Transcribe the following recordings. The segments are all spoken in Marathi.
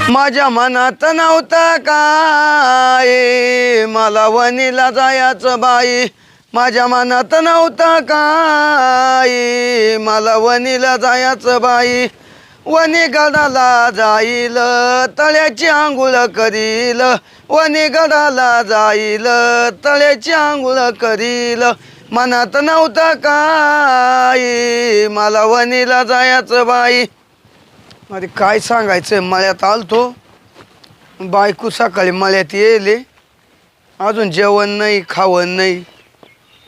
माझ्या मनात नव्हतं काय मला वनीला जायचं बाई, माझ्या मनात नव्हतं काय मला वनीला जायचं बाई. वनी गडाला जाईल तळ्याची आंघोळ करील, वनी गडाला जाईल तळ्याची आंघोळ करील. मनात नव्हतं काय मला वनीला जायचं बाई. अरे काय सांगायचं, मळ्यात आलतो, बायको सकाळी मळ्यात येले, अजून जेवण नाही खावण नाही,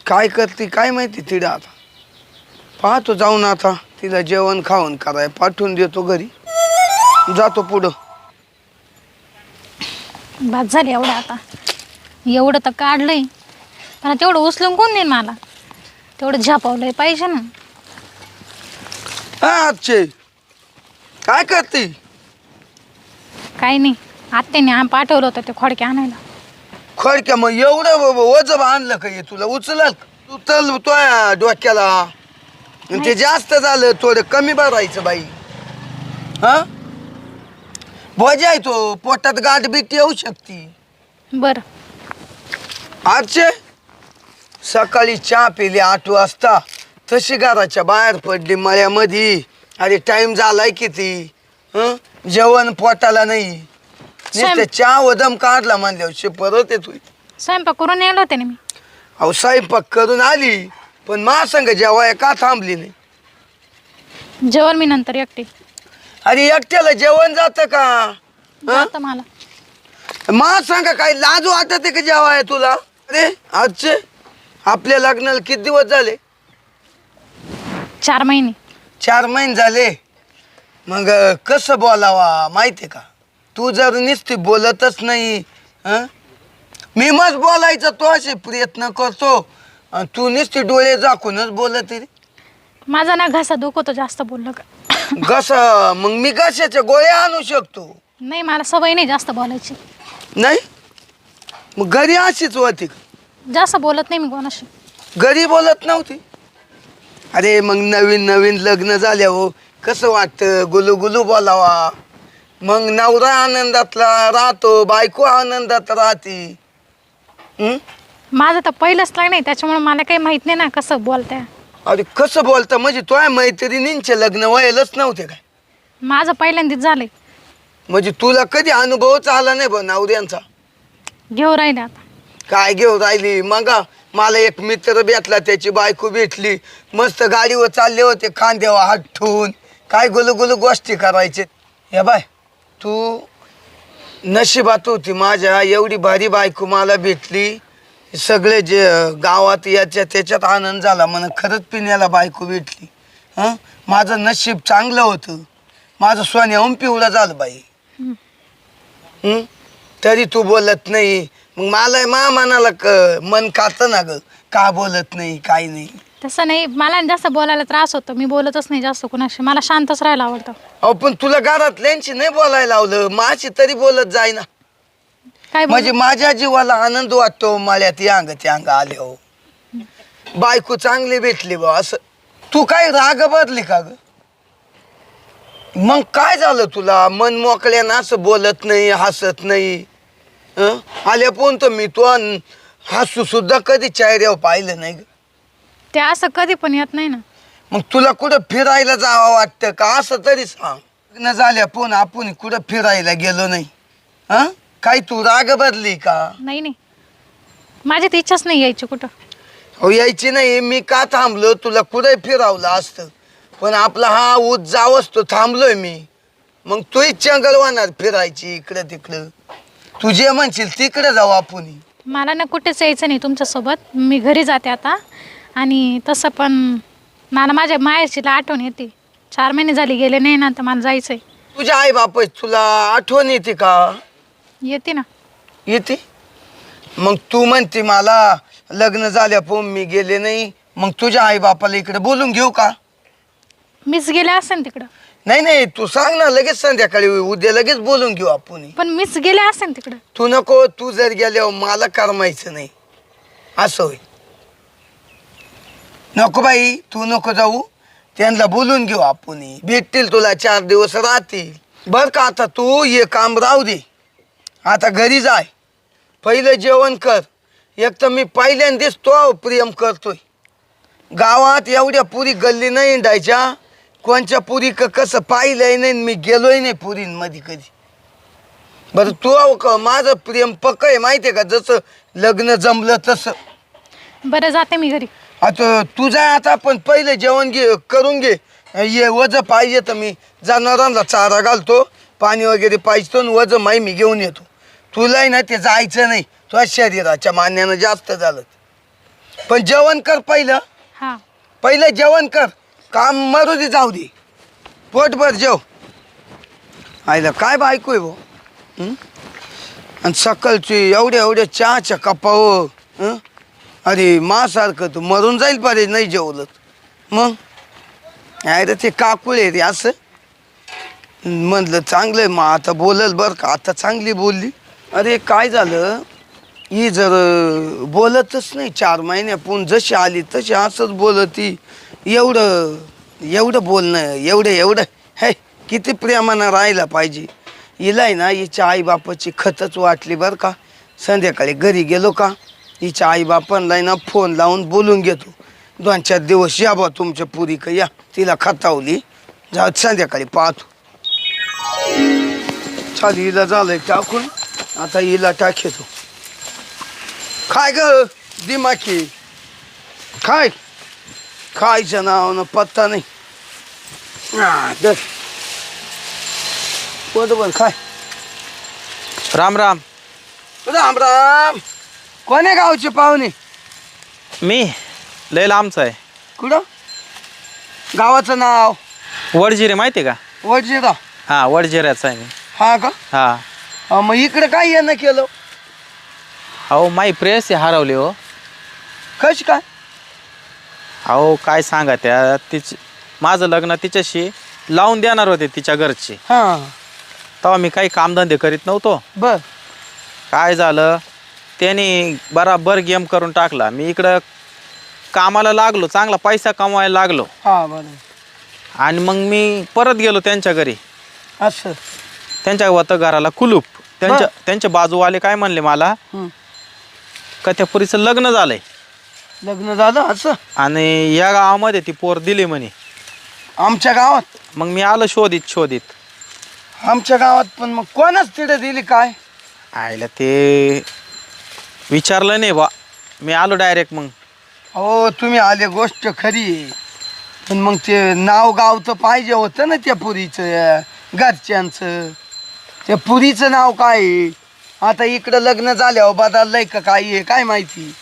काय करते काय माहिती. तिला आता पाहतो जाऊन, आता तिला जेवण खावण कराय पाठवून देतो घरी, जातो पुढं. बाद झाली एवढं, आता एवढं तर काढलंय, पण तेवढं उचलून कोण देईन मला, तेवढं झपावलंय पाहिजे ना. हा आजचे काय करते? काही नाही, आत्याने पाठवलं होतं ते खोडके आणायला. खडक्या मग एवढं वजब आणलं का हे तुला उचलल? तू तल तो डोक्याला, आणि ते जास्त झालं थोडं कमी भरायचं बाई. हा भोज आहे तो, पोटात गाठ बीट येऊ शकते. बरं. आजचे सकाळी चहा पिली 8 वाजता, तशी घराच्या बाहेर पडली मळ्यामध्ये. अरे टाइम झालाय किती, जेवण पोटाला नाही, नुसते चहा वदम काढला म्हणल्यावर परत येतोय. स्वयंपाक करून नेलं होते ना मी. अहो स्वयंपाक करून आली, पण मा संग जेवाय का थांबली नाही? जेवण मी नंतर एकटी. अरे एकट्याला जेवण जातं का? आता मला मा सांग काय लाज वाटत का जेवाय तुला? अरे आजचे आपल्या लग्नाला किती दिवस झाले? 4 महिने. 4 महिने झाले. मग कसं बोलावा माहिती का? तू जर नुसती बोलतच नाही, मी मस्त बोलायचं तो असे प्रयत्न करतो, तू नुसती डोळे झाकूनच बोलत रे. माझा ना घसा दुखतो जास्त बोललं का. घसा? मग मी घशाच्या गोळ्या आणू शकतो. नाही, मला सवय नाही जास्त बोलायची. नाही मग घरी अशीच होती का? जास्त बोलत नाही मी कोणाशी. घरी बोलत नव्हती? अरे मग नवीन नवीन लग्न झाल्या हो, कसं वाटतं गुलू गुलू बोलावा. मग नवरा आनंदातला राहतो, बायको आनंदात राहते. माझं तर पहिलंच लग्न आहे, त्याच्यामुळे मला काही माहित नाही ना कसं बोलताय. अरे कसं बोलता म्हणजे तुझ्या मैत्रिणींचे लग्न व्हायलाच नव्हते काय? माझं पहिल्यांदाच झालंय. म्हणजे तुला कधी अनुभवच आला नाही बा नवऱ्यांचा? घेऊ राहिले आता. काय घेऊ राहिली? मग मला एक मित्र भेटला, त्याची बायको भेटली, मस्त गाडीवर चालले होते, खांद्यावर हात ठेवून काय गुलगुलू गोष्टी करायचे. हे बाय तू नशिबात होती माझ्या, एवढी भारी बायको मला भेटली. सगळे जे गावात याच्या त्याच्यात आनंद झाला, म्हणा खरंच पिण्याला बायको भेटली. माझं नशीब चांगलं होतं, माझं सोन्याहून पिवळं झालं बाई. तरी तू बोलत नाही. मग मला मनाला मन खातं ना ग, का बोलत नाही काय नाही. तसं नाही, मला जास्त बोलायला त्रास होतो, मी बोलतच नाही जास्त कुणाशी, मला शांतच राहायला आवडतं. अहो पण तुला घरातल्यांशी नाही बोलायला लावलं, माझी तरी बोलत जाय ना. काय म्हणजे माझ्या जीवाला आनंद वाटतो मळ्यात अंग ते अंग आले हो, बायको चांगली भेटली बा असं. तू काय राग बदली का ग? मग काय झालं तुला? मन मोकळ्यानं असं बोलत नाही, हसत नाही. आल्या पण तर मी तू हसू सुद्धा कधी चेहऱ्यावर पाहिलं नाही ग. ते असं कधी पण येत नाही ना. मग तुला कुठं फिरायला जावं वाटतं का? असं तरी सांग. लग्न झाल्या पण आपण कुठं फिरायला गेलो नाही. काय तू राग बदली का? नाही नाही, माझी तर इच्छाच नाही यायची कुठं. हो यायची नाही, मी का थांबलो? तुला कुठे फिरावलं असतं, पण आपला हा ऊस जावंच तो थांबलोय मी. मग तूही चंगलवानात फिरायची इकडं तिकडं. तू जे म्हणशील तिकडे जाऊ आपण. मला ना कुठेच यायचं नाही तुमच्यासोबत, मी घरी जाते आता. आणि तसं पण मला माझ्या मायाची आठवण येते, 4 महिने झाले गेले नाही ना, तर मला जायचंय. तुझ्या आई बाप तुला आठवण येते का? येते ना. येते. मग तू म्हणते मला लग्न झाल्या पण मी गेले नाही, मग तुझ्या आई बापाला इकडे बोलून घेऊ का? मीच गेले असेल तिकडं. नाही नाही, तू सांग ना, लगेच संध्याकाळी उद्या लगेच बोलून घेऊ आपण. पण मीच गेले असेल तिकडं. तू नको, तू जर गेल्यावर मला करमायचं नाही असं होय. नको बाई, तू नको जाऊ. त्यांना बोलून घेऊ आपण, भेटतील तुला 4 दिवस राहतील. बर का, आता तू ये काम राहू दे, आता घरी जाय, पहिलं जेवण कर. एक तर मी पहिल्यांदाच तो प्रेम करतोय. गावात एवढ्या पुरी गल्ली नाही हिंडायच्या, कोणच्या पुरी कसं पाहिलंय नाही, मी गेलोय नाही पुरींमध्ये कधी. बरं तू माझं प्रेम पक्क आहे माहिती आहे का, जसं लग्न जमलं तसं. बरं जाते मी घरी. आता तू जाय आता, पण पहिलं जेवण करून घे. ये वज पाहिजे तर मी जनावरांना चारा घालतो, पाणी वगैरे पाहिजे, वज माई मी घेऊन येतो. तुलाही ना ते जायचं नाही, तुझ्या शरीराच्या मान्यानं जास्त झालं. पण जेवण कर पहिलं, हां पहिलं जेवण कर, काम मरू दे, जाऊ दे, पोटभर जेव. आईला काय बायको आहे भाऊ. आणि सकाळची एवढ्या एवढ्या चहाच्या कपावर, अरे मासारखं तू मरून जाईल पाहिजे नाही जेवलं. मग अरे ते काकुळे रे, असं म्हणलं चांगलं आहे. मग आता बोलल बरं का, आता चांगली बोलली. अरे काय झालं, ही जर बोलतच नाही 4 महिन्यापून, जशी आली तशी असंच बोलती. एवढं बोलणं, एवढं हे किती प्रेमानं राहायला पाहिजे. हिला आहे ना हिच्या आईबापाची खतच वाटली बरं का. संध्याकाळी घरी गेलो का हिच्या आईबापांना ना फोन लावून बोलून घेतो, 2-4 दिवस या बा तुमच्या पुरी का या. तिला खतावली, जा संध्याकाळी पाहतो. चाल हिला झालंय टाकून, आता हिला टाकेतो. काय ग दिमाकी, काय खायचं नावानं पत्ता नाही. बरोबर काय. राम राम. राम राम. कोण्या गावचे पाहुणे. मी लय लांबचा आहे. कुठं गावाचं नाव. वडजिरे माहिती आहे का. वडजिरा. हां वडजिऱ्याचा आहे मी. हा का. हां मग इकडे काय येणं केलं. अहो माई प्रेयसी हरवली हो. कशी काय. अहो काय सांगा, त्या माझं लग्न तिच्याशी लावून देणार होते तिच्या घरचे. हा तेव्हा मी काही कामधंदे करीत नव्हतो. बर. काय झालं, त्यांनी बराबर गेम करून टाकला. मी इकडं कामाला लागलो, चांगला पैसा कमवायला लागलो. हा बरं. आणि मग मी परत गेलो त्यांच्या घरी. असं त्यांच्या होतं घराला कुलूप. त्यांच्या बाजूवाले काय म्हणले मला, का त्या पुरीचं लग्न झालंय. लग्न झालं असं. आणि या गावामध्ये ती पोर दिली म्हणे. आमच्या गावात. मग मी आलो शोधित. आमच्या गावात पण मग कोणच तिथे दिली काय. आयला ते विचारलं नाही बा, मी आलो डायरेक्ट. मग हो तुम्ही आले गोष्ट खरी आहे, पण मग ते नाव गाव तर पाहिजे होतं ना त्या पुरीचं, घरच्यांचं. त्या पुरीचं नाव काय आहे. आता इकडं लग्न झाल्यावर बदललंय का काय आहे काय माहिती.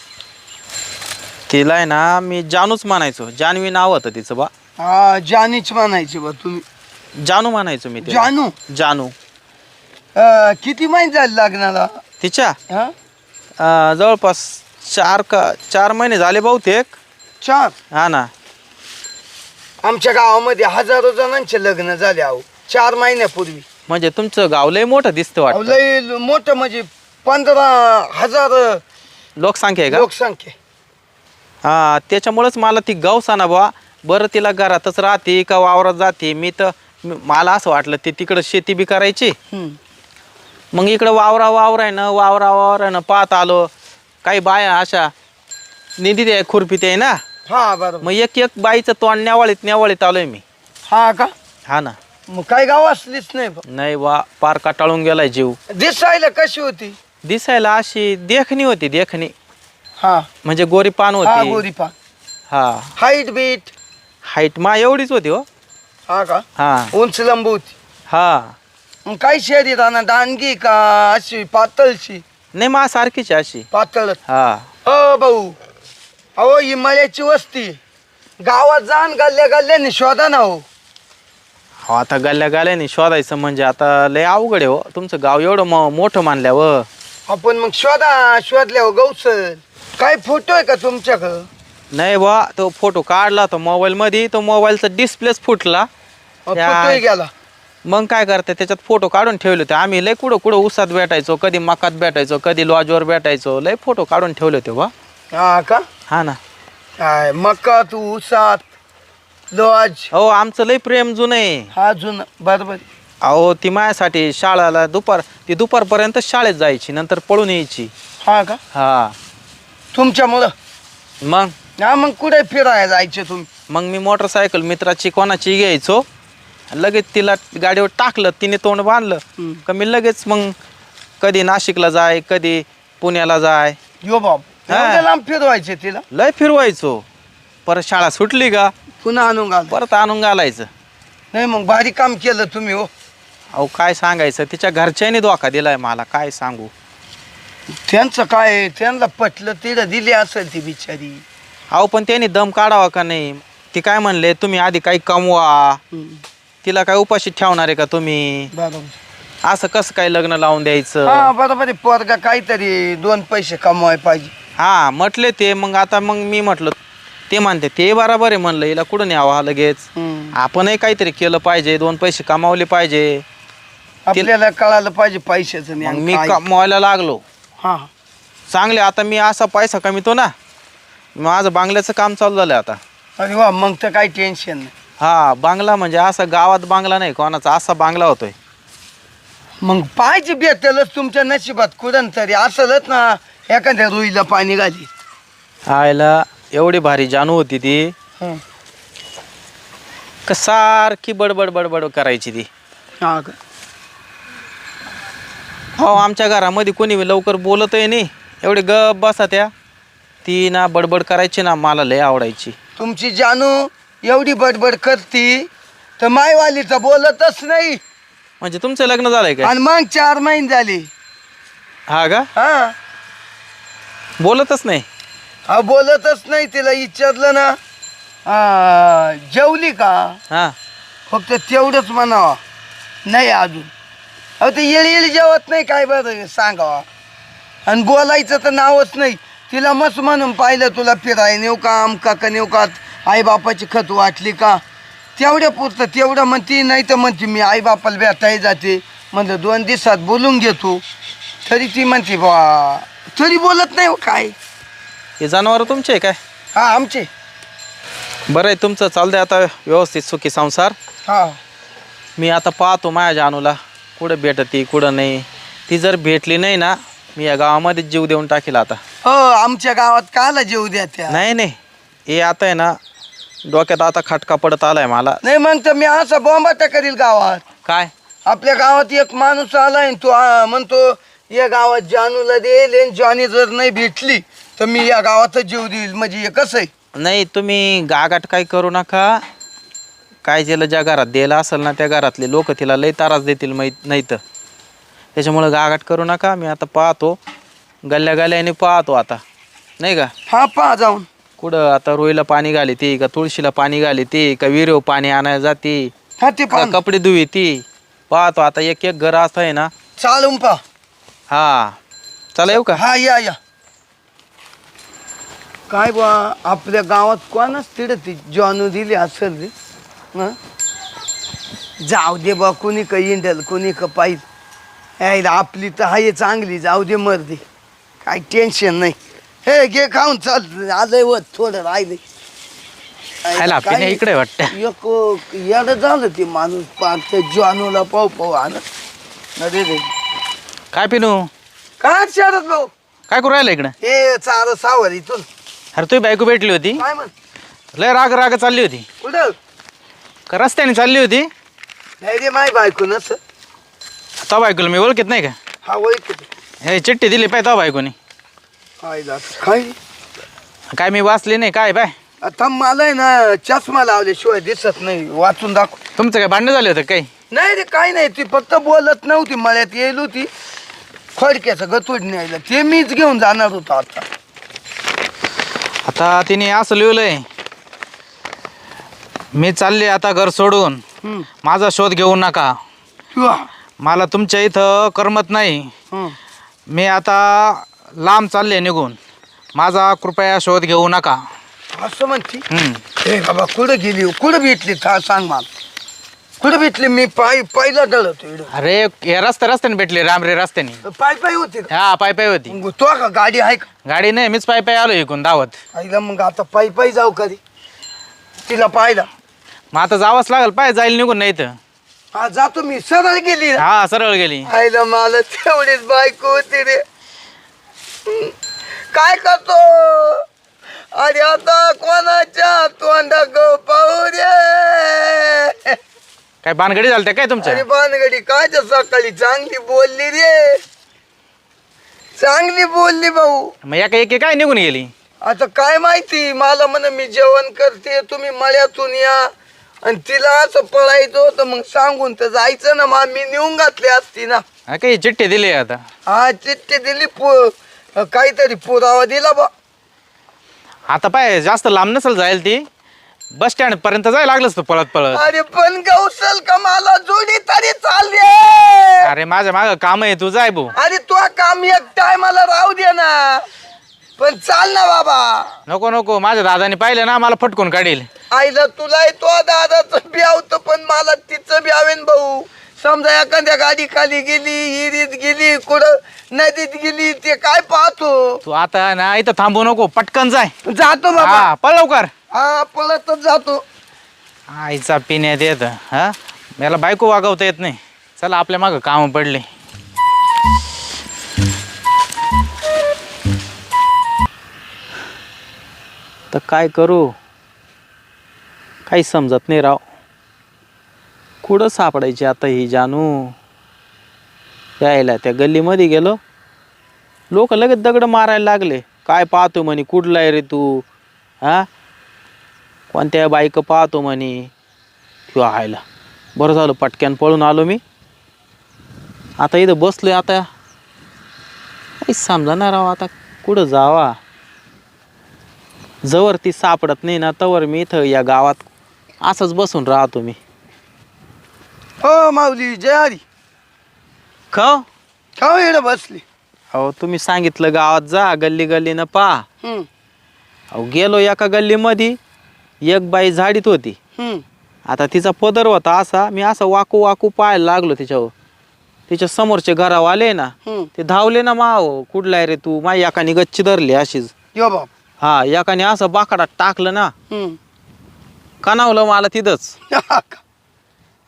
तिला आहे ना मी जानूच म्हणायचो. जानवी नाव होतं तिचं बा. हा जानीच म्हणायची बा तुम्ही. जानू म्हणायचो मी तिला. जानू. जानू. किती महिने झाले लग्नाला तिच्या हा. जवळपास 4 महिने झाले बहुतेक. 4. हा ना. आमच्या गावामध्ये हजारो जणांचे लग्न झाले अहो 4 महिन्यापूर्वी. म्हणजे तुमचं गाव लय मोठं दिसतं अहो, वाटतं. लय मोठं म्हणजे 15,000 लोकसंख्या आहे का. लोकसंख्या. हा त्याच्यामुळेच मला ती गौसाना बा. बरं तिला घरातच राहते का वावरात जाते. मला असं वाटलं ते तिकडं शेती बी करायची. मग इकडं वावरानं पाहत आलो. काही बाया अशा निधी आहे खुरपीत आहे ना. हा बरोबर. मग एक बाईचं तोंड न्यावळीत आलोय मी. हा का. हा ना. मग काय गाव असलीच नाही बा. नाही बा, पार काटाळून गेलाय जीव. दिसायला कशी होती. दिसायला अशी देखणी होती. हा म्हणजे गोरी पान हा होती. गोरी पा. हा हाईट बीट. हाईट मा एवढीच होती हो. हा का. हा उंच लंबू होती. हा. मग काय शरीराना दांडगी का अशी पातळशी. नाही मा सारखीच आहे अशी. पातळ. हा. भाऊ अहो हिमालयाची वस्ती. गावात जाण गल्ल्याने शोधा ना हो. हो आता गल्ल्याने शोधायचं म्हणजे आता लय अवघड आहे हो. तुमचं गाव एवढं मोठं मानल्यावर. आपण मग शोधल्यावर गौसल. काय फोटो आहे का तुमच्याकडं. नाही बा, तो फोटो काढला तो मोबाईल मध्ये. तो मोबाईलचा डिस्प्लेच फुटला. फोटोही गेला. मग काय करते, त्याच्यात फोटो काढून ठेवले होते आम्ही. लय कुठं उसात भेटायचो, कधी मकात भेटायचो, कधी लॉजवर भेटायचो. लय फोटो काढून ठेवले होते बा. हा का. हा ना. काय मका तू उसात. लॉज हो आमचं लय प्रेम जुनं आहे. हा जुनं बरोबर. अहो ती माझ्यासाठी शाळेला ती दुपारपर्यंत शाळेत जायची नंतर पळून यायची. हा का हा तुमच्यामुळं? मग हा मग कुठे फिरायला जायचे तुम्ही? मग मी मोटरसायकल मित्राची कोणाची घ्यायचो लगेच तिला गाडीवर टाकलं तिने तोंड बांधलं का मी लगेच मग कधी नाशिकला जाय कधी पुण्याला जाय. यो बाब हा. एवढ्या लांब फिरवायचे तिला? लय फिरवायचो. परत शाळा सुटली का पुन्हा आणून घाल. परत आणून घालायचं. नाही मग भारी काम केलं तुम्ही हो. अहो काय सांगायचं तिच्या घरच्यांनी धोका दिलाय मला काय सांगू. त्यांचं काय त्यांना पटलं तिला दिली असेल ती बिचारी. अहो पण त्यांनी दम काढावा का नाही. ती काय म्हणले तुम्ही आधी काही कमवा तिला काय उपाशी ठेवणार आहे का तुम्ही. बरोबर. असं कसं काय लग्न लावून द्यायचं. हा बरोबर आहे. पोरगा काहीतरी 2 पैसे कमवाय पाहिजे. हा म्हटले ते मग आता मग मी म्हटलं ते म्हणते ते बरोबर आहे म्हणलं हिला कुठं न्यावा लगेच. आपणही काहीतरी केलं पाहिजे 2 पैसे कमावले पाहिजे. आपल्याला कळालं पाहिजे पैशाचं मग नाही मी काय. कमवायला लागलो हा चांगले. आता मी असा पैसा कमीतो ना माझं बांगल्याचं काम चालू झालं आता. अरे वा मग तर काही टेन्शन नाही. हा बांगला म्हणजे असा गावात बांगला नाही कोणाचा असा बांगला होतोय. मग पाहिजे भेटेलच तुमच्या नशिबात कुठं तरी असेलच ना. एखाद्या रुईला पाणी घाली. आयला एवढी भारी जानू होती ती का सारखी बडबड बडबड करायची ती. हा का हो आमच्या घरामध्ये कोणी लवकर बोलतही नाही एवढे गप बसा त्या. ती ना बडबड करायची ना मला लय आवडायची. तुमची जानू एवढी बडबड करती तर मायवाली तर बोलतच नाही. म्हणजे तुमचं लग्न झालंय का. आणि मग 4 महिने झाले. हा का हा बोलतच नाही. हा बोलतच नाही. तिला विचारलं ना जेवली का हा फक्त तेवढंच म्हणावा नाही अजून. अहो ते येळी जेवत नाही काय बरं सांगावा. आणि बोलायचं तर नावच नाही. तिला मस्त म्हणून पाहिलं तुला फिराय नेऊ का आमका का नेऊ का आईबापाची खत वाटली का तेवढ्या पुरतं तेवढं म्हणती. नाही तर म्हणते मी आईबापाला भेटायला जाते म्हणलं 2 दिवसात बोलून घेतो. तरी ती म्हणते बा तरी बोलत नाही हो काय. हे जनावर तुमचे आहे काय. हा आमचे. बरं आहे तुमचं चालतंय आता व्यवस्थित सुखी संसार. हा मी आता पाहतो माझ्या जानूला कुठं भेटती कुठं नाही. ती जर भेटली नाही ना मी या गावामध्ये जीव देऊन टाकेल आता. हो आमच्या गावात काला जेऊ द्या त्या. नाही नाही हे आता आहे ना डोक्यात आता खटका पडत आलाय मला. नाही मग तर मी असा बॉम्बाटा करील गावात. काय आपल्या गावात एक माणूस आलाय तो म्हणतो या गावात जानूला देईल आणि जॉनी जर नाही भेटली तर मी या गावातच जीव देईल. म्हणजे हे कसं आहे. नाही तुम्ही गागाट काय करू नका. काय तिला ज्या घरात द्यायला असेल ना त्या घरातले लोक तिला लय त्रास देतील नाही तर त्याच्यामुळं गागाट करू नका. मी आता पाहतो गल्ल्या गल्ल्याने पाहतो आता नाही का. हा पहा जाऊन कुठं आता रोईला पाणी घाली ती का तुळशीला पाणी घाली ती का विहिरीवर पाणी आणायला जाती हा ते का पहा कपडे धुवी ती पाहतो आता एक एक घर असं आहे ना. चालून पहा. हा चला येऊ का. हा या काय बा आपल्या गावात कोणाच तिड ती जॉनू दिली असेल रे. हं? जाऊ दे बा कुणी का इंडल कुणी का पाहिजे यायला आपली तर हाय चांगली जाऊ दे मर्दी काय टेन्शन नाही. हे घे खाऊन चाल आलंय व थोडं राहिले. खायला आपल्या इकडे वाटतं. एक येडं झालं ते माणूस पाक त्या जॉनूला पाहू आणत रे रे. काय पिनू काय शरद भाऊ काय करू राहिलं इकडं. हे चार सावर इथून अरे तुझी बायको भेटली होती काय म्हण लय राग चालली होती कुठं का रस्त्याने चालली होती. नाही रे माय बायको नस. तो बायकोला मी ओळखत नाही का. हा ओळख हे चिठ्ठी दिली पाय तो बायकोनी. काय काय मी वाचली नाही काय बाय. आता मला आहे ना चष्मा लावल्याशिवाय दिसत नाही. वाचून दाखव. तुमचं काय भांडण झालं होतं काही. नाही रे काय नाही. ती फक्त बोलत नव्हती मळ्यात येईल होती खडक्याचं गतूड न्यायला ते मीच घेऊन जाणार होतो. आता तिने असं लिहिलंय मी चालले आता घर सोडून माझा शोध घेऊ नका. मला तुमच्या इथं करमत नाही. मी आता लांब चालले निघून माझा कृपया शोध घेऊ नका. असं म्हणती. हे बाबा कुठं गेली कुठं भेटली सांग मला कुठं भेटली. मी पायला डळतो. अरे हे रस्त्याने भेटले रामरे रस्त्याने. पाय होती का? हा पाय होती. मग तो का गाडी आहे का? गाडी नाही मीच पाय आलो इकून दावत. आईला मग आता पायी जाऊ कधी तिला पाहिला. मग आता जावंच लागेल पाय जाईल निघून नाही तर. हा जातो मी सरळ गेली ना. हा सरळ गेली. आईला मला तेवढीच बायको होती रे. काय करतो अरे आता कोणाच्या तोंडा गो पाहू रे. काय भानगडी झालत्या काय तुमच्या? अरे बानगडी कायच्या सकाळी चांगली बोलली रे, चांगली बोलली भाऊ. मग एका एके काय निघून गेली? आता काय माहिती, मला म्हण मी जेवण करते तुम्ही मळ्यातून या, आणि तिला असं पळायचं होतं मग सांगून तर जायचं ना. मग मी नेऊन घातली असती ना. हा काही चिठ्ठी दिली आता. हा चिठ्ठी दिली, काहीतरी पुरावा दिला बा. आता पाय जास्त लांब नसेल जाईल ती, बस स्टँड पर्यंत जायला लागलंच तू पळत पळत. अरे पण गौसल का मला जोडी तरी चालली. अरे माझ्या माग काम आहे, तू जाय भाऊ. अरे तू काम एक टायमाला राहू दे ना, पण चाल ना बाबा. नको नको, माझ्या दादाने पाहिलं ना मला फटकून काढील. आईला तुला तो दादाचं ब्यावतं, पण मला तिचं ब्यावेन भाऊ. समजा एखाद्या गाडी खाली गेली, हिरीत गेली, कुठं नदीत गेली, ते काय पाहतो. तू आता ना इथं थांबू नको, पटकन जाय. जातो बाबा. हा पळ लवकर. हा पळतच जातो. आईचा पिण्यात येत. हा मला बायको वागवता येत नाही. चला आपल्या मागं काम पडले. तर काय करू काही समजत नाही राव. कुठं सापडायची आता ही जानू. यायला त्या गल्लीमध्ये गेलो, लोक लगेच दगड मारायला लागले. काय पाहतो म्हणे, कुठला आहे रे तू? हा कोणत्या बाईक पाहतो म्हणे. किंवा हायला बरं झालं पटक्यान पळून आलो मी. आता इथं बसलोय, आता काही समजणार राव आता कुठं जावा. जवळ ती सापडत नाही ना तवर मी इथं या गावात असंच बसून राहतो मी. हो माऊली जय हरी. खाऊ खाऊ येणं बसली. अहो तुम्ही सांगितलं गावात जा, गल्ली गल्लीनं पा. हम्म, अहो गेलो एका गल्लीमध्ये, एक बाई झाडीत होती. हम्म. आता तिचा पदर होता असा, मी असं वाकू वाकू पाहायला लागलो तिच्यावर. तिच्या समोरचे घरावाले ना हम्म. ते धावले ना माव, कुठला आहे रे तू? माझी एकाने गच्ची धरली अशीच. यो बाप. हा एकाने असं बाकाडात टाकलं ना, हम्म. कणावलं मला तिथंच.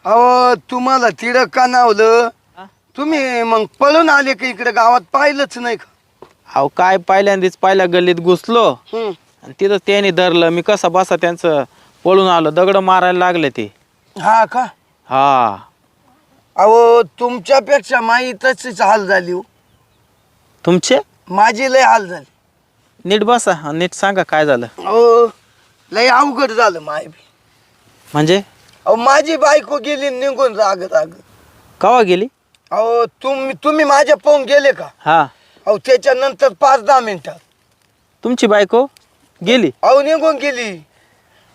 अहो तुम्हाला तिडं का नावलं? हा? तुम्ही मग पळून आले का इकडे? गावात पाहिलंच नाही का? अहो काय पहिल्यांदाच पहिल्या गल्लीत घुसलो हम्म. आणि तिथं त्याने धरलं. मी कसा बसा त्यांचं पळून आलो, दगड मारायला लागले ते. हा का? हा अहो तुमच्यापेक्षा माई तशीच हाल झाली हो. तुमचे माझी लय हाल झाली. नीट बसा आणि नीट सांगा काय झालं. अहो लय अवघड झालं माय बी. म्हणजे अहो माझी बायको गेली निघून राग राग. कवा गेली? अहो तुम्ही माझ्या पाहून गेले का? हा अहो त्याच्यानंतर 5-10 मिनिटात तुमची बायको गेली? अहो निघून गेली.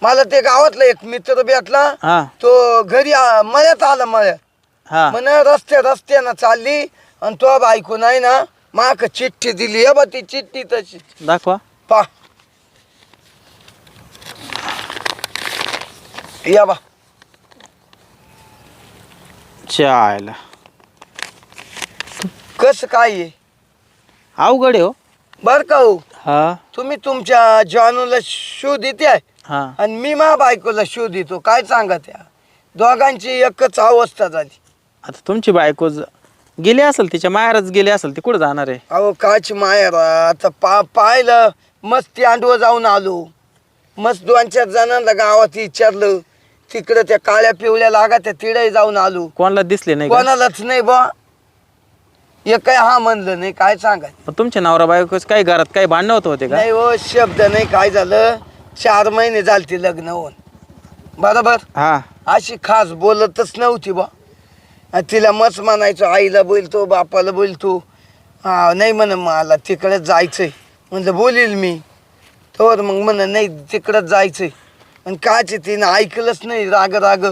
मला ते गावातला एक मित्र भेटला, हा तो घरी मळ्यात आला. मळ्यात हा म्हण रस्त्यानं चालली, आणि तो बायको नाही ना माक चिठ्ठी दिली. हे बा ती चिठ्ठी तशी दाखवा. पा या बा. चायला कस काय आहे? अवघड आहे हो. बर का हो, हा तुम्ही तुमच्या जानूला शोध देते आहे हा आणि मी मा बायकोला शोध देतो. काय सांगा, त्या दोघांची एकच अवस्था झाली. आता तुमची बायको गेली असेल, तिच्या माहेरच गेली असेल. ती कुठं जाणार आहे? अहो काची माया आता पाहिलं मस्त ती अंडवं जाऊन आलो. मस्त 2-4 जणांना गावात विचारलं, तिकडं त्या काळ्या पिवळ्या लागा त्या तिडे जाऊन आलो. कोणाला दिसले नाही का? कोणालाच नाही बा. हे काय हा म्हणलं नाही. काय सांगा, मग तुमच्या नवरा बायकोच काही घरात काही भांडणं होते का? नाही हो शब्द नाही. काय झालं, 4 महिने झालते लग्न होऊन, बरोबर. हा अशी खास बोलतच नव्हती बा. आणि तिला मच म्हणायचो, आईला बोलतो बापाला बोलतो. हा नाही म्हण मला तिकडंच जायचंय. म्हणलं बोलील मी तर मग म्हण नाही तिकडंच जायचंय. आणि काची तिनं ऐकलंच नाही. राग राग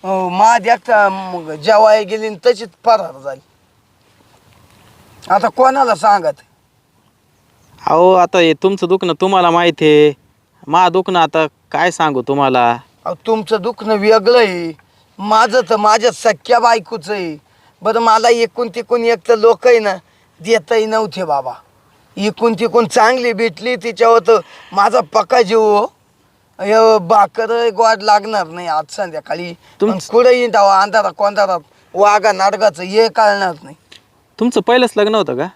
मा देखता मग जेवाय गेली आणि तशीच फरार झाली. आता कोणाला सांगत? अहो आता हे तुमचं दुखणं तुम्हाला माहिती आहे, मा दुखणं आता काय सांगू तुम्हाला. अहो तुमचं दुखणं वेगळं आहे, माझं तर माझ्या सख्या बायकोच आहे. बरं मला एकूण तिकून एक तर लोक आहे ना देतही नव्हते बाबा. एकूण तिकून चांगली भेटली, तिच्यावर तर माझा पक्का जीव हो. भाकर गोड लागणार नाही आज संध्याकाळी. तुमचं- कुठे येईन तेव्हा अंधारात कोंधारात वाघा नाटकाचं हे कळणार नाही. तुमचं पहिलंच लग्न होतं का?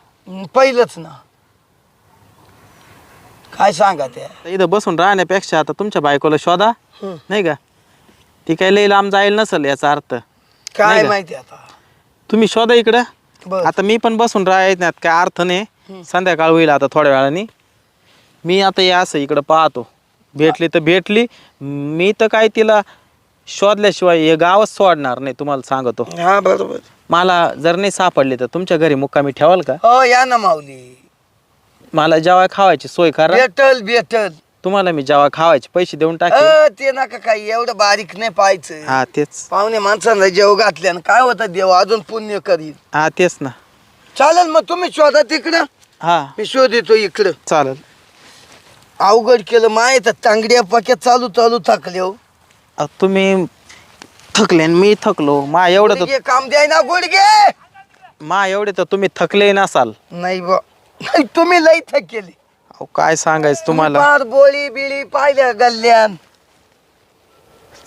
पहिलंच ना. काय सांगा ते. इथं बसून राहण्यापेक्षा आता तुमच्या बायकोला शोधा, नाही का? ती काही लई लांब जाईल नसेल याचा अर्थ. काय नाही का? माहिती आता. तुम्ही शोधा इकडं. बर. आता मी पण बसून राहण्यात काय अर्थ नाही. संध्याकाळ होईल आता थोड्या वेळाने. मी आता या असं इकडं पाहतो. भेटली तर भेटली. मी तर काय तिला शोधल्याशिवाय हे गावच सोडणार नाही तुम्हाला सांगतो. हा बरोबर. मला जर नाही सापडली तर तुमच्या घरी मुक्कामी ठेवाल का? हो या ना माऊली. मला जेव्हा खावायची सोय करा. भेटल भेटल. तुम्हाला मी जेव्हा खावायचे पैसे देऊन टाकेल. ते नका काही एवढं बारीक नाही पाहायचं. हा तेच. पाहुणे माणसांना जेव घातल्यानं काय होतं देव अजून पुण्य करील. हा तेच ना. चालेल मग तुम्ही शोधा तिकडं. हा मी शोधितो इकडं. चालेल. अवघड केलं माय तर तांगड्या पाक्यात चालू चालू थकले हो. तुम्ही थकले आणि मी थकलो. मा एवढं तर गुडघे काम द्याय ना गुडघे. मा एवढे तर तुम्ही थकले नसाल. नाही बा नाही, तुम्ही लई थकेले. अहो, काय सांगायचं तुम्हाला. फार बोळी बिळी पाहिल्या गल्ल्यान.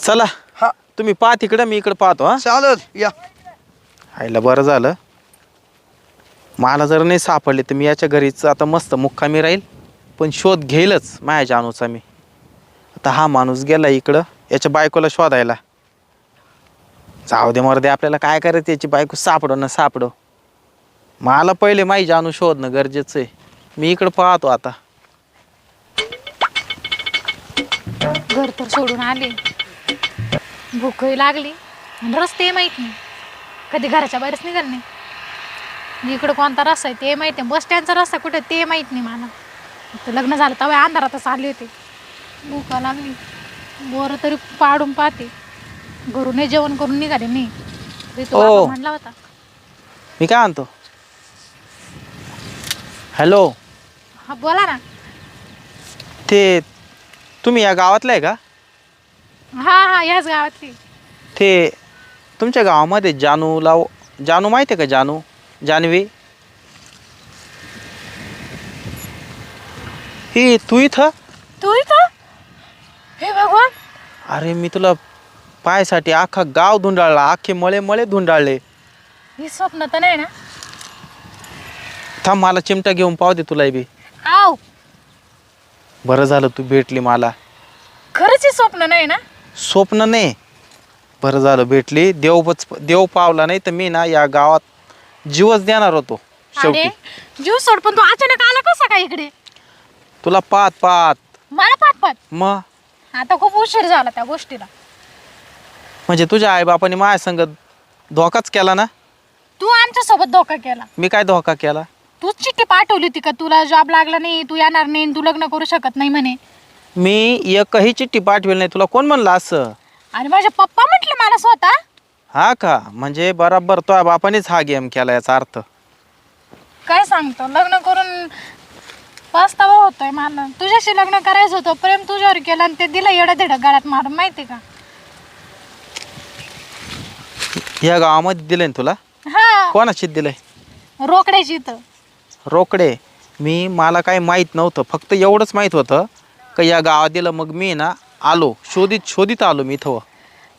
चला हा तुम्ही पाहा तिकडं, मी इकडं पाहतो. हा चालत या. आईला बरं झालं. मला जर नाही सापडले तर मी याच्या घरीच आता मस्त मुक्कामी राहील. पण शोध घेईलच माझ्या जानूचा मी. आता हा माणूस गेला इकडं याच्या बायकोला शोधायला. जाऊ दे मरदे, आपल्याला काय करायचं, याची बायको सापडो ना सापडो. मला पहिले माझी जानू शोधणं गरजेचं आहे. मी इकडं पाहतो आता. घर तर सोडून आले, भूकही लागली आणि रस्ते माहीत नाही. कधी घराच्या बाहेरच निघाल नाही. इकडं कोणता रस्ता आहे ते माहीत नाही. बस स्टँडचा रस्ता कुठे ते माहीत नाही मला. तर लग्न झालं तेव्हा अंधारातच आले होते. भूका लागली, बोरं तरी पाडून पाहते. घरूनही जेवण करून निघाले नाही. तरी तो ओ. बाबा म्हणला होता. मी काय म्हणतो. हॅलो, हा बोला ना. ते तुम्ही या गावातलं आहे का? हा हा याच गावातली. ते तुमच्या गावामध्ये जानू माहिती आहे का? जानवी ही तू इथं? तू इथं? हे भगवान. अरे मी तुला पायासाठी अख्खा गाव धुंडाळला, अख्खे मळे मळे धुंडाळले. हे स्वप्न तर नाही ना? थांब मला चिमटा घेऊन पाहू दे तुला बी. आव, बरं झालं तू भेटली मला. खरंच हे स्वप्न नाही ना? स्वप्न नाही, बरं झालं भेटली. देव पावला नाही तर मी ना या गावात जीवच देणार होतो शेवटी. अरे जीव सोड, पण तू अचानक आला कसा काय इकडे? तुला पाहत मला पाठपात. मग आता खूप उशीर झाला त्या गोष्टीला. म्हणजे तुझ्या आईबापाने माझ्या संग धोकाच केला ना? तू आमच्या सोबत धोका केला. मी काय धोका केला? तूच चिठ्ठी पाठवली होती का तुला जॉब लागला नाही, तू येणार नाही, तू लग्न करू शकत नाही म्हणे. मी एकही चिठ्ठी पाठवेल नाही. तुला कोण म्हणलं असं? आणि माझे पप्पा म्हटले मला स्वतः. हा का? म्हणजे बराबर तो बापानेच हा गेम केला याचा अर्थ. काय सांगतो, लग्न करून पस्तावा होतोय मला. तुझ्याशी लग्न करायचं होतं, प्रेम तुझ्यावर केलं आणि ते दिलं येडं देडं गळ्यात मारून, माहिती का? या गावामध्ये दिलंय ना तुला? हा, कोणाशी दिलंय? रोकड्याची इथं. रोकडे. मला काही माहीत नव्हतं, फक्त एवढंच माहीत होतं का या गावात दिलं. मग मी ना आलो, शोधित आलो मी इथं.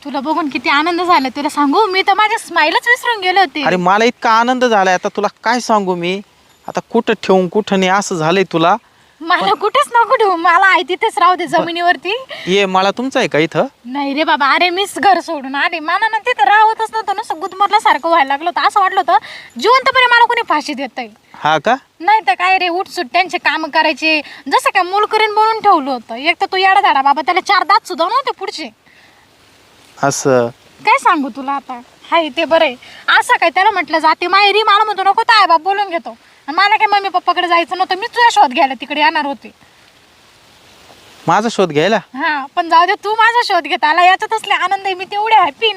तुला बघून किती आनंद झाला तुला सांगू. मी तर माझ्या स्माईलच विसरून गेले होते. अरे मला इतका आनंद झालाय आता तुला काय सांगू मी. आता कुठं ठेवून कुठं नाही असं झालंय तुला. मला कुठेच नको ठेवू, मला आहे तिथेच राहू दे जमिनीवरती. ये मला तुमचं आहे का इथं? नाही रे बाबा, अरे मीच घर सोडून आले. मला ना तिथे राहतच नव्हतं, नुसतं गुदमरल्यासारखं व्हायला लागलं होतं. असं वाटलं होतं जिवंतपणे मला कोणी फाशी देतंय. हा का? नाही तर काय रे, उठसूट त्यांचे काम करायचे, जसं काय मूलकरीन बनवून ठेवलं होतं. एक तर तू येडा धाडा बाबा, त्याला 4 दात सुद्धा नव्हते पुढचे. असं काय सांगू तुला आता. हाय ते बरं आहे. असं काय त्याला म्हटलं जाते माहेरी, मला म्हणतो नको तर आहे बाप बोलून घेतो. आणि मला काय मम्मी पप्पाकडे जायचं नव्हतं, मी तुझ्या शोध घ्यायला तिकडे येणार होते. माझा शोध घ्यायला? हा, पण जाऊ दे, तू माझा शोध घेत आला याच्यात असले आनंद आहे. मी तेवढे हॅपी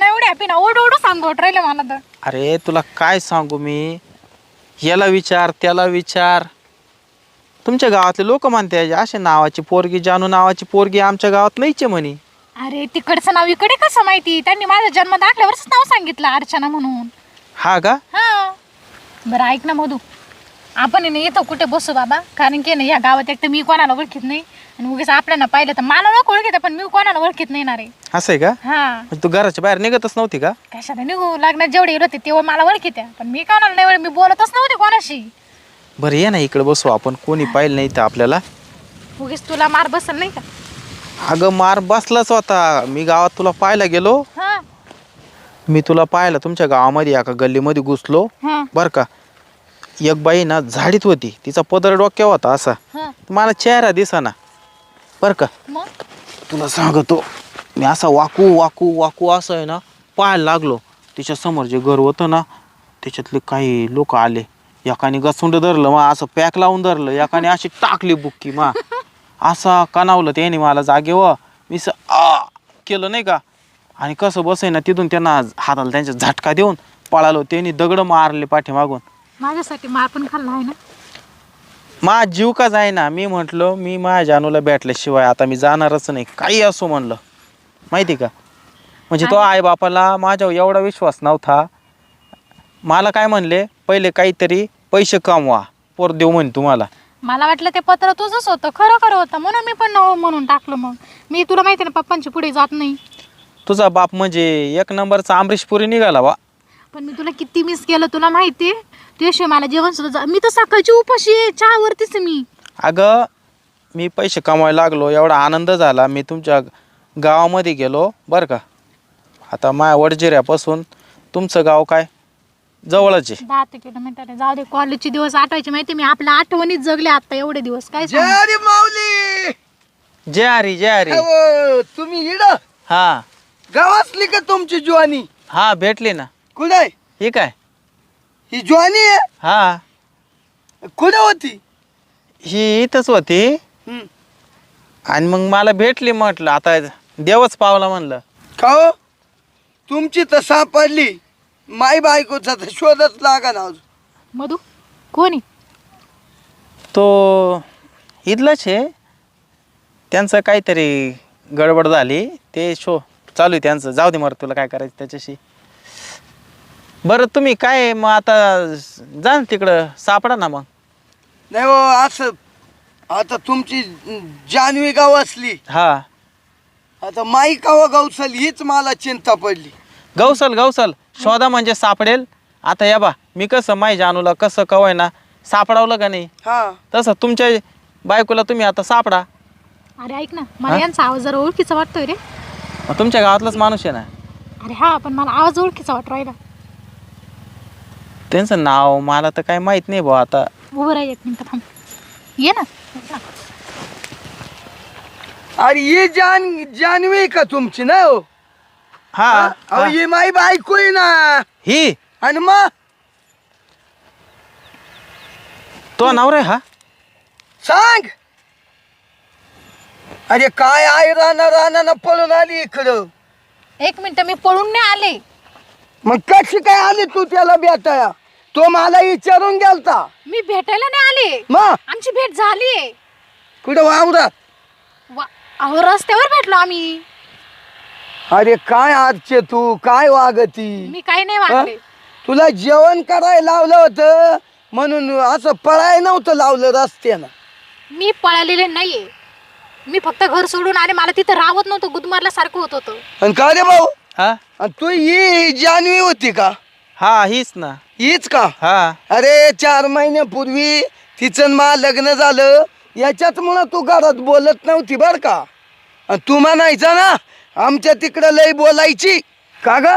ना ओढ सांगोट राहिले मला तर. अरे तुला काय सांगू मी. याला विचार त्याला विचार. तुमच्या गावातले लोक म्हणते असे नावाची पोरगी, जानू नावाची पोरगी आमच्या गावात नाहीच आहे म्हणे. अरे तिकडचं नाव इकडे कसं माहिती? त्यांनी माझा जन्म दाखल्यावरच नाव सांगितलं, अर्चना म्हणून. हा का? हा, बरं ऐक ना मधू, आपण आहे ना इथं कुठे बसू बाबा, कारण की ना या गावात एक तर मी कोणाला ओळखीत नाही आणि उगीच आपल्याला पाहिलं तर मला नको ओळखीत पण मी कोणाला ओळखीत नाही ना रे. असं आहे का? हा म्हणजे तू घराच्या बाहेर निघतच नव्हती का? कशाला निघू, लग्नात जेवढे गेलो होते तेव्हा मला ओळखीत आहे, पण मी कोणाला नाही मी बोलतच नव्हते कोणाशी. बरं ये ना इकडे बसू आपण, कोणी पाहिलं नाही तर आपल्याला. उगीच तुला मार बसल नाही का? अगं मार बसलाच होता, मी गावात तुला पाहायला गेलो. हा मी तुला पाहिलं तुमच्या गावामध्ये एका गल्लीमध्ये घुसलो हा बरं का. एक बाई ना झाडीत होती, तिचा पदर डोक्यावर होता असा, हा. मला चेहरा दिसाना बरं का. मग तुला सांगतो मी असा वाकू वाकू वाकू असं आहे ना पाहायला लागलो. तिच्या समोर जे घर होतं ना त्याच्यातले काही लोक आले, एकाने गसुंड धरलं मा, असं पॅक लावून धरलं, एकाने अशी टाकली बुक्की मा, असा कणावलं त्याने मला जागेवर. मी केलं नाही का, आणि कसं बसाय ना तिथून त्यांना हाताला त्यांच्या झटका देऊन पळालो. त्यांनी दगड मारले पाठीमागून. माझ्यासाठी मार पण खाल्ला आहे ना. मा जीव का जाईना. मी म्हटलं मी माझ्या जानूला भेटल्याशिवाय आता मी जाणारच नाही, काही असो म्हणलं, माहिती का. म्हणजे तो आई बापाला माझ्यावर एवढा विश्वास नव्हता. मला काय म्हणले, पहिले काहीतरी पैसे कमवा, पोर देऊ म्हणे तुम्हाला. मला वाटलं ते पत्र तुझंच होतं, खरं खरं होतं, म्हणून मी पण नको म्हणून टाकलं. मग मी तुला माहिती ना पप्पांची पुढे जात नाही. तुझा बाप म्हणजे एक नंबरचा अमरीशपुरी निघाला बा. पण मी तुला किती मिस केलं तुला माहिती आहे. त्याशिवाय मला जेवण सुद्धा, मी तर सकाळची उपाशी आहे, चहावरतीच मी. अगं मी पैसे कमवायला लागलो, एवढा आनंद झाला. मी तुमच्या गावामध्ये गेलो बरं का. आता माया वडजिऱ्यापासून तुमचं गाव काय जवळच आहे. 10 किलोमीटर आहे. जाऊ दे, कॉलेजचे दिवस आठवायचे माहिती, मी आपल्या आठवणीत जगले आता एवढे दिवस. काय सांगू? जय रे माऊली. जय हरी जय हरी. अहो, तुम्ही इड हा गावातली का तुमची ज्वानी? हा भेटली ना. कुठे आहे ही काय? ही ज्वानी आहे? हा कुठे होती? ही इथंच होती हम्म. आणि मग मला भेटली. म्हटलं आता देवच पावला म्हणलं. का हो? तुमची तर सापडली, माई बायकोचा तर शोधच लागा ना अजून. मधू कोणी? तो इथलंच आहे, त्यांचं काहीतरी गडबड झाली, ते शो चालू आहे त्यांचं. जाऊ दे मग, तुला काय करायचं त्याच्याशी. बरं तुम्ही काय मग आता जा ना तिकडं, सापडा ना मग. नाही हो, असं आता तुमची जानवी गाव असली, हा आता माई गाव गावसल हीच मला चिंता पडली. गौसल गौसल शोधा म्हणजे सापडेल. आता या बा, मी कसं माई जानूला कसं कवाय ना सापडावलं का नाही, हा तसं तुमच्या बायकोला तुम्ही आता सापडा. अरे ऐक ना, मला यांचा आवाज जरा ओळखीचा वाटतोय रे. मग तुमच्या गावातलाच माणूस आहे ना. अरे हा, पण मला आवाज ओळखीचा वाटू राहिला. त्यांचं नाव मला तर काय माहित नाही भाऊ. आता उभं राहा एक मिनिट, थांब. ये ना. अरे ही जानवी का तुमची ना हो? हा अहो हा. ही माई बायको आहे ना. ही आणि मग तो नवरा आहे हा. सांग. अरे काय आहे, राना पळून आली इकडं. एक मिनिट, मी पळून नाही आले. मग कशी काय आली तू त्याला भेटाया? तो मला विचारून गेलता. मी भेटायला नाही आले, मग आमची भेट झालीये. कुठं वावरात? अहो रस्त्यावर भेटलो आम्ही. अरे काय आजचे तू काय वागती? मी काही नाही हा? वागले. तुला जेवण करायला लावलं होतं म्हणून असं पळाय नव्हतं लावलं रस्त्यानं. मी पळालेले नाहीये, मी फक्त घर सोडून आले. मला तिथं राहत नव्हतं, गुदमारला सारखं होत होतं. आणि का रे भाऊ, हा आणि तू ही जानवी होती का? हा हीच ना. हीच का? हा अरे 4 महिन्यापूर्वी तिचं मा लग्न झालं, याच्यात म्हणून तू घरात बोलत नव्हती बर का. आणि तू म्हणायचा ना आमच्या तिकडं लई बोलायची का ग?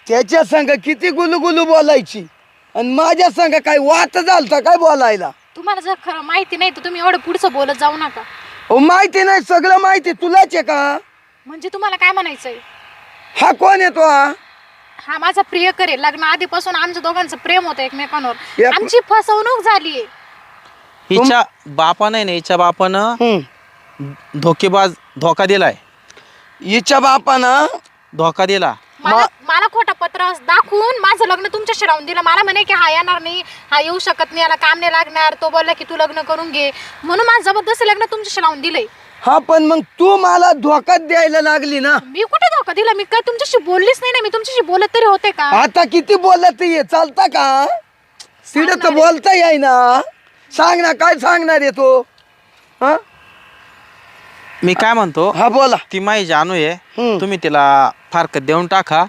त्याच्या संग किती गुलुगुलू बोलायची, आणि माझ्या संग काय वात झालता काय बोलायला? तुम्हाला जर खरं माहिती नाही तर तुम्ही एवढं पुढचं बोलत जाऊ नका. हो माहिती नाही, सगळं माहिती तुलाच आहे का? म्हणजे तुम्हाला काय म्हणायचंय? हा कोण येतो? हा हा माझा प्रियकर आहे. लग्न आधीपासून आमच्या दोघांचं प्रेम होतं एकमेकांवर. एक- आमची फसवणूक झालीये. हिच्या बापानं ना, हिच्या बापानं धोका दिलाय. हिच्या बापानं धोका दिला. मला खोटा पत्र दाखवून माझं लग्न तुमच्याशी राहून दिलं. मला म्हणे की हा येणार नाही, हा येऊ शकत नाही, याला काम नाही लागणार. तो बोलला की तू लग्न करून घे, म्हणून माझं जबरदस्ती लग्न तुमच्याशी लावून दिलंय. हा पण मग तू मला धोका द्यायला लागली ना. मी कुठे धोका दिला? मी काय तुमच्याशी बोललीच नाही ना. मी तुमच्याशी बोलत तरी होते का? आता किती बोलत ये चालता का? तिथं तर बोलता येई ना. सांग ना, काय सांगणार आहे तो? हा मी काय म्हणतो, हा बोला. ती माई जानू आहे, हम्म. तुम्ही तिला फारकत देऊन टाका.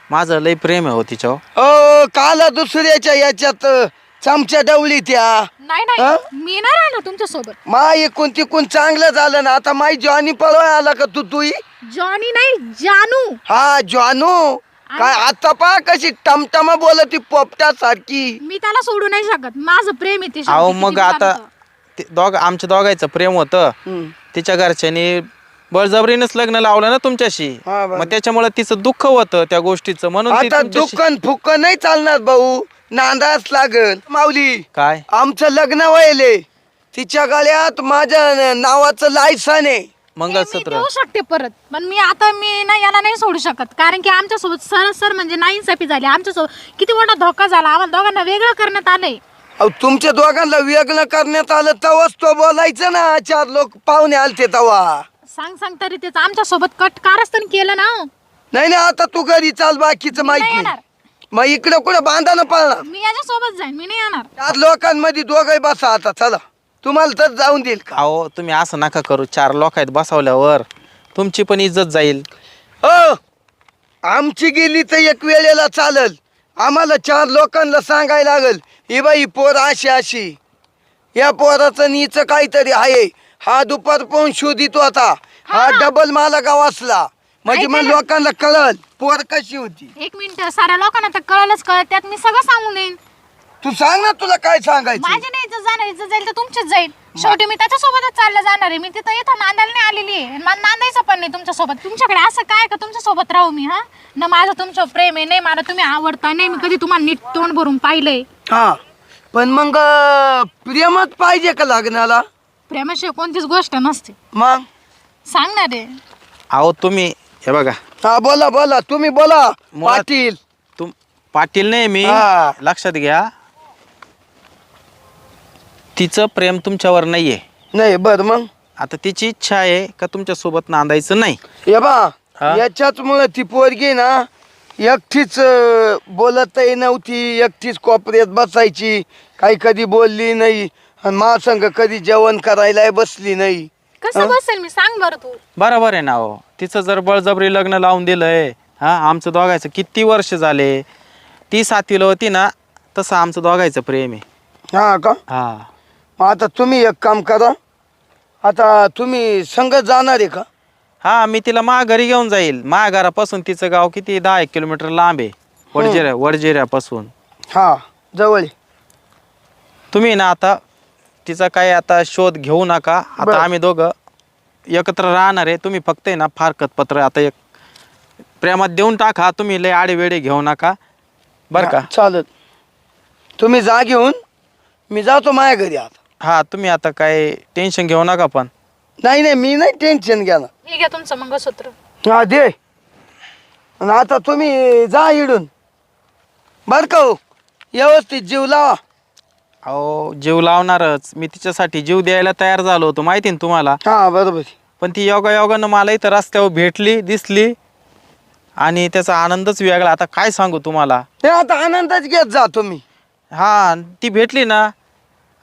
माझं लय प्रेम आहे हो तिच्यावर. काला दुसऱ्याच्या याच्यात चमच्या डवली त्या. नाही हा? नाही मी नाही राहणार तुमच्या सोबत. माय एकूण तिकून चांगलं झालं ना. आता माई जॉनी पळवाय आला का तू? जॉनी नाही, जानू. हा जॉनू. काय आता पहा कशी टमटमा बोलती पोपटा सारखी. मी त्याला सोडू नाही शकत, माझं प्रेम आहे तिच्यावर. अहो किती मग बी आता झालं आमच्या दोघांचं प्रेम होतं. तिच्या घरच्यांनी बळजबरीनंच लग्न लावलं ना तुमच्याशी. हा, बरं. मग त्याच्यामुळे तिचं दुःख होतं त्या गोष्टीचं, म्हणून ती आता तुमच्याशी- दुकान फुक्क नाही चालणार भाऊ. नांदाच लागल. माऊली काय आमचं लग्न व्हायले. तिच्या गळ्यात माझ्या नावाचं लायसन आहे. मी मंगळसूत्र देऊ शकते परत, पण मी ना याला नाही सोडू शकत. कारण की आमच्या सोबत सर म्हणजे नाइंसाफी झाली. आमच्या सोबत किती मोठा धोका झाला. आम्हाला दोघांना वेगळं करण्यात आलंय. अहो तुमच्या दोघांना वेगळं करण्यात आलं तवाच तो बोलायचं ना. 4 लोक पाहुणे आलते तवा. सांग तरी तेच आमच्या सोबत कट कारस्थान केलं ना. नाही आता तू घरी चाल, बाकीचं माहित नाही नाही. येणार. मग इकडे कुठे बांधानं पाळणार. मी याच्या सोबत जाईन, मी नाही येणार. 4 लोकांमध्ये दोघही बसा. आता चला, तुम्हाला तर जाऊन देईल का? अहो तुम्ही असं नका करू. 4 लोक आहेत बसवल्यावर तुमची पण इज्जत जाईल. आमची गेली तर एक वेळेला चालल. आम्हाला 4 लोकांना सांगायला लागल, ही बाई पोर अशी या पोराचं नीच काहीतरी आहे. हा दुपार पाहून शोधित होता. हा डबल मला गाव असला म्हणजे मग लोकांना कळल पोर कशी होती. 1 मिनिट, साऱ्या लोकांना तर कळलंच कळत. त्यात मी सगळं सांगून येईन. तू सांग ना, तुला काय सांगायचं. माझी नाही इज्जत जाणार, इज्जत जाईल तर तुमचीच जाईल. शेवटी मी त्याच्यासोबतच चाललं जाणार आहे. मी तिथं इथं नांदायला नाही आलेली आहे. मला नांदायचं पण नाही तुमच्या सोबत. तुमच्याकडे असं काय का तुमच्या सोबत राहू मी? हा ना, माझं तुमचं प्रेम आहे. नाही मला तुम्ही आवडता. नाही मी कधी तुम्हाला नीट तोंड भरून पाहिलंय. हा पण मग प्रेमच पाहिजे का लग्नाला? प्रेमाशिवाय कोणतीच गोष्ट नसते. मग सांगणार आहे. अहो तुम्ही हे बघा, हा बोला तुम्ही बोला. मुळात- पाटील पाटील नाही मी. हा. लक्षात घ्या, तिचं प्रेम तुमच्यावर नाहीये. नाही बर मग आता तिची इच्छा आहे का तुमच्या सोबत नांदायचं नाही. हे बा हा? याच्याच मुळे ती पोरगी ना एकटीच बोलतही नव्हती. एकटीच कोपऱ्यात बसायची. काही कधी बोलली नाही. आणि महासंघ कधी जेवण करायला बसली नाही. कसं बसेल मी? सांग बरं तू. बरोबर आहे ना. हो तिचं जर बळजबरी लग्न लावून दिलंय. हा आमचं दोघायचं किती वर्ष झाले. ती 7वीला होती ना, तसं आमचं दोघायचं प्रेम आहे. हा का? हा मग आता तुम्ही एक काम करा. आता तुम्ही संगत जाणार आहे का? हा मी तिला घरी घेऊन जाईल. घरापासून तिचं गाव किती 10 किलोमीटर लांब आहे. वडजेऱ्यापासून. हा जवळ आहे. तुम्ही ना आता तिचा काय आता शोध घेऊ नका. आता बरं. आम्ही दोघं एकत्र राहणार आहे. तुम्ही फक्त आहे ना फारकत पत्र आता एक प्रेमात देऊन टाका. तुम्ही लय आडेवेडे घेऊ नका बरं का. हा, चालेल. तुम्ही जा घेऊन. मी जातो माझ्या घरी आता. हा तुम्ही आता काय टेन्शन घेऊ नका. पण नाही मी नाही टेन्शन घ्या ना. हे घ्या तुमचं मंगळसूत्र. हा दे. आणि आता तुम्ही जा इडून बर का हो. व्यवस्थित जीव लावा. अहो जीव लावणारच. मी तिच्यासाठी जीव द्यायला तयार झालो होतो माहिती ना तुम्हाला. हा बरोबर. पण ती योगायोगानं मला इथं रस्त्यावर भेटली दिसली आणि त्याचा आनंदच वेगळा. आता काय सांगू तुम्हाला. हे आता आनंदच घेत जा तुम्ही. हा ती भेटली ना,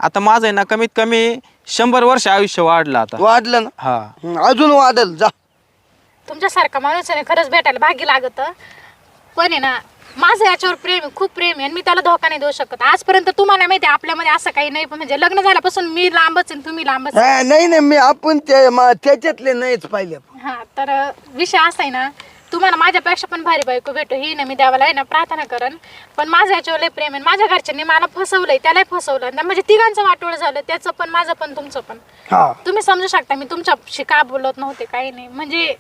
आता माझं आहे ना कमीत कमी 100 वर्ष आयुष्य वाढलं आता. वाढलं ना. हा अजून वाढल. जा. तुमच्यासारखा माणूस आहे ना, खरंच भेटायला भाग्य लागत. पण आहे ना, माझं याच्यावर प्रेम आहे, खूप प्रेम आहे. आणि मी त्याला धोका नाही देऊ शकत. आजपर्यंत तुम्हाला माहिती आहे आपल्यामध्ये असं काही नाही. पण म्हणजे लग्न झाल्यापासून मी लांबच आहे, तुम्ही लांबच आहे. हा, नाही मी आपण त्याच्यातले नाहीच पाहिले. हा तर विषय असा आहे ना, तुम्हाला माझ्यापेक्षा पण भारी बायको भेटो ही ना मी देवाला आहे ना प्रार्थना करेन. पण माझं याच्यावर लय प्रेम आहे. माझ्या घरच्यांनी मला फसवलंय, त्यालाही फसवलं. म्हणजे तिघांचं वाटोळ झालं. त्याचं पण, माझं पण, तुमचं पण. हा तुम्ही समजू शकता मी तुमच्याशी का बोलत नव्हते, काही नाही. म्हणजे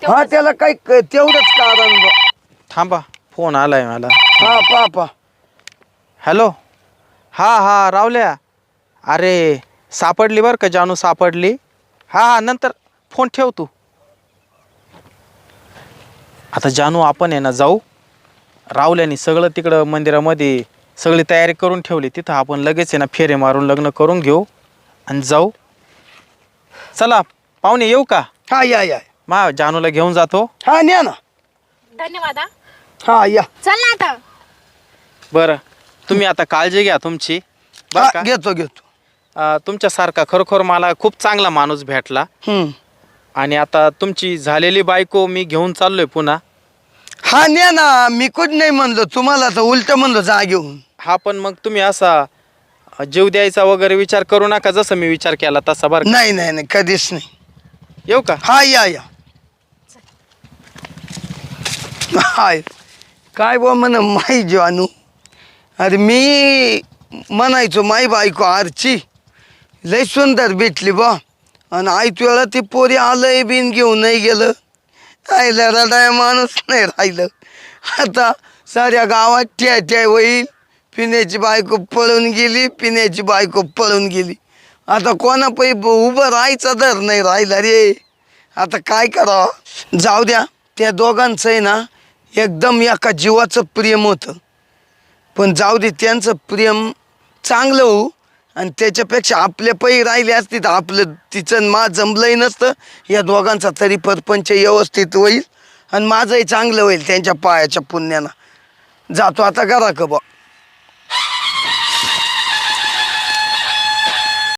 हा त्याला काही तेवढंच कारण बा. थांबा फोन आलाय मला. हा पा हॅलो. हा रावल्या. अरे सापडली बरं का जानू सापडली. हा नंतर फोन ठेव तू. आता जानू आपण आहे ना जाऊ. रावल्याने सगळं तिकडं मंदिरामध्ये सगळी तयारी करून ठेवली. तिथं आपण लगेच आहे ना फेरे मारून लग्न करून घेऊ आणि जाऊ. चला पाहुणे येऊ का? हा या. जानूला घेऊन जातो. हा न्या ना. धन्यवाद. हा या. चल ना आता. बरं तुम्ही आता काळजी घ्या तुमची बरं हा, का? घेतो घेतो. तुमच्यासारखा खरोखर मला खूप चांगला माणूस भेटला. आणि आता तुमची झालेली बायको मी घेऊन चाललोय पुन्हा. हा ने ना, मी कुठ नाही म्हणलो तुम्हाला, तर उलट म्हणलो जा घेऊन. हा पण मग तुम्ही असा जीव द्यायचा वगैरे विचार करू नका, जसं मी विचार केला तसा बरं का? नाही नाही नाही, कधीच नाही. येऊ का? हा या या. हाय काय बा म्हण माई जानू. अरे मी म्हणायचो माई बायको आरची लय सुंदर भेटली बा, आणि आयत वेळा ती पोरी आलंय बिन घेऊन नाही गेलं. राहिलं रडाय माणूस नाही राहिलं. आता साऱ्या गावात ठ्या होईल, पिण्याची बायको पळून गेली, पिण्याची बायको पळून गेली. आता कोणा पै उभं राहायचं दर नाही राहिलं रे. आता काय करावं. जाऊ द्या, त्या दोघांचं आहे ना एकदम एका जीवाचं प्रेम होतं. पण जाऊ दे, त्यांचं प्रेम चांगलं होऊ, आणि त्याच्यापेक्षा आपले पै राहिले असते तर आपलं तिचं मा जमलंही नसतं. या दोघांचा तरी परपंच व्यवस्थित होईल आणि माझंही चांगलं होईल त्यांच्या पायाच्या पुण्यानं. जातो आता करा का बा.